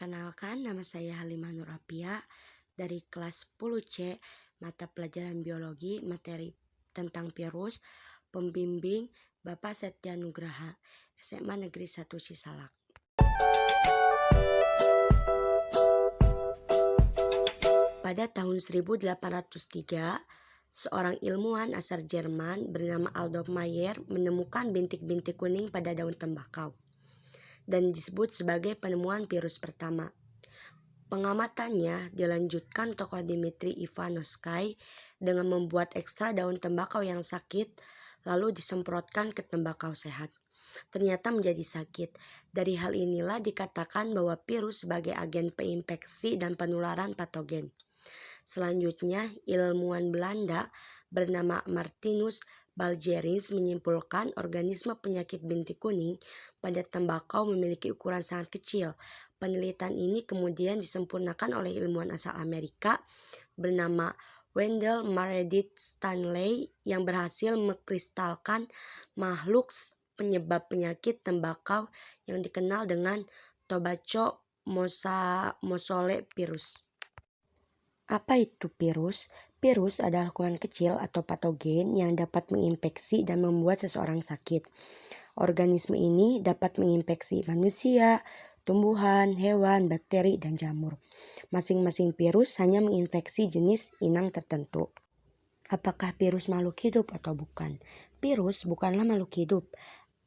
Perkenalkan, nama saya Halimah Nurapia dari kelas 10C, mata pelajaran biologi, materi tentang virus, pembimbing Bapak Setya Nugraha, SMA Negeri 1 Cisalak. Pada tahun 1803, seorang ilmuwan asal Jerman bernama Adolf Meyer menemukan bintik-bintik kuning pada daun tembakau dan disebut sebagai penemuan virus pertama. Pengamatannya dilanjutkan tokoh Dmitri Ivanovsky dengan membuat ekstra daun tembakau yang sakit lalu disemprotkan ke tembakau sehat. Ternyata menjadi sakit. Dari hal inilah dikatakan bahwa virus sebagai agen peinfeksi dan penularan patogen. Selanjutnya, ilmuwan Belanda bernama Martinus Balgerins menyimpulkan organisme penyakit bintik kuning pada tembakau memiliki ukuran sangat kecil. Penelitian ini kemudian disempurnakan oleh ilmuwan asal Amerika bernama Wendell Meredith Stanley yang berhasil mengkristalkan makhluk penyebab penyakit tembakau yang dikenal dengan Tobacco mosaic virus. Apa itu virus? Virus adalah kuman kecil atau patogen yang dapat menginfeksi dan membuat seseorang sakit. Organisme ini dapat menginfeksi manusia, tumbuhan, hewan, bakteri, dan jamur. Masing-masing virus hanya menginfeksi jenis inang tertentu. Apakah virus makhluk hidup atau bukan? Virus bukanlah makhluk hidup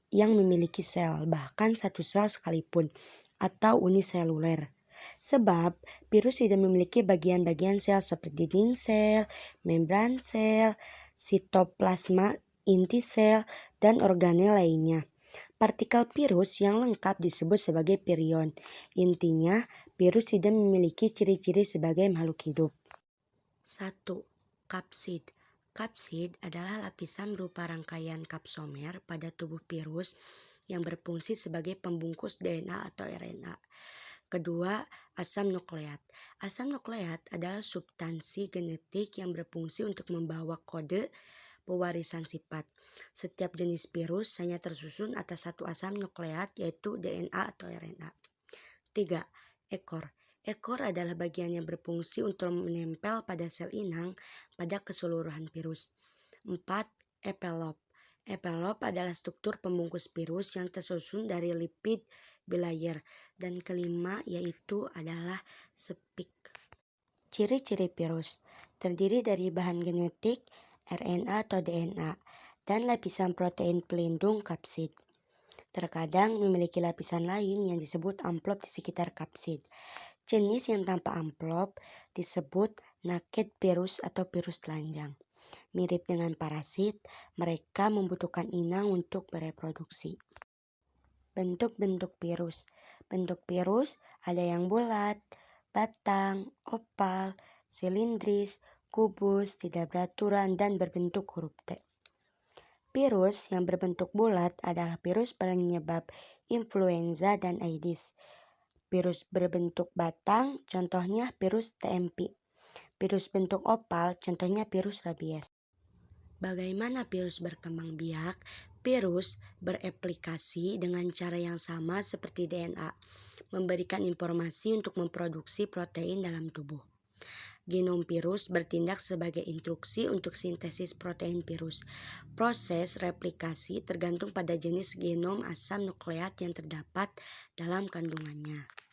yang memiliki sel, bahkan satu sel sekalipun, atau uniseluler. Sebab virus tidak memiliki bagian-bagian sel seperti dinding sel, membran sel, sitoplasma inti sel, dan organel lainnya. Partikel virus yang lengkap disebut sebagai virion. Intinya, virus tidak memiliki ciri-ciri sebagai makhluk hidup. 1. Kapsid. Kapsid adalah lapisan berupa rangkaian kapsomer pada tubuh virus yang berfungsi sebagai pembungkus DNA atau RNA. Kedua, asam nukleat. Asam nukleat adalah substansi genetik yang berfungsi untuk membawa kode pewarisan sifat. Setiap jenis virus hanya tersusun atas satu asam nukleat, yaitu DNA atau RNA. 3. Ekor. Ekor adalah bagian yang berfungsi untuk menempel pada sel inang pada keseluruhan virus. 4. Envelop. Envelop adalah struktur pembungkus virus yang tersusun dari lipid bilayer. Dan kelima yaitu adalah spike. Ciri-ciri virus terdiri dari bahan genetik, RNA atau DNA, dan lapisan protein pelindung kapsid. Terkadang memiliki lapisan lain yang disebut amplop di sekitar kapsid. Jenis yang tanpa amplop disebut naked virus atau virus telanjang. Mirip dengan parasit, mereka membutuhkan inang untuk bereproduksi. Bentuk-bentuk virus. Bentuk virus ada yang bulat, batang, oval, silindris, kubus, tidak beraturan, dan berbentuk huruf T. Virus yang berbentuk bulat adalah virus penyebab influenza dan Aedes. Virus berbentuk batang, contohnya virus TMP. Virus bentuk oval, contohnya virus rabies. Bagaimana virus berkembang biak? Virus bereplikasi dengan cara yang sama seperti DNA, memberikan informasi untuk memproduksi protein dalam tubuh. Genom virus bertindak sebagai instruksi untuk sintesis protein virus. Proses replikasi tergantung pada jenis genom asam nukleat yang terdapat dalam kandungannya.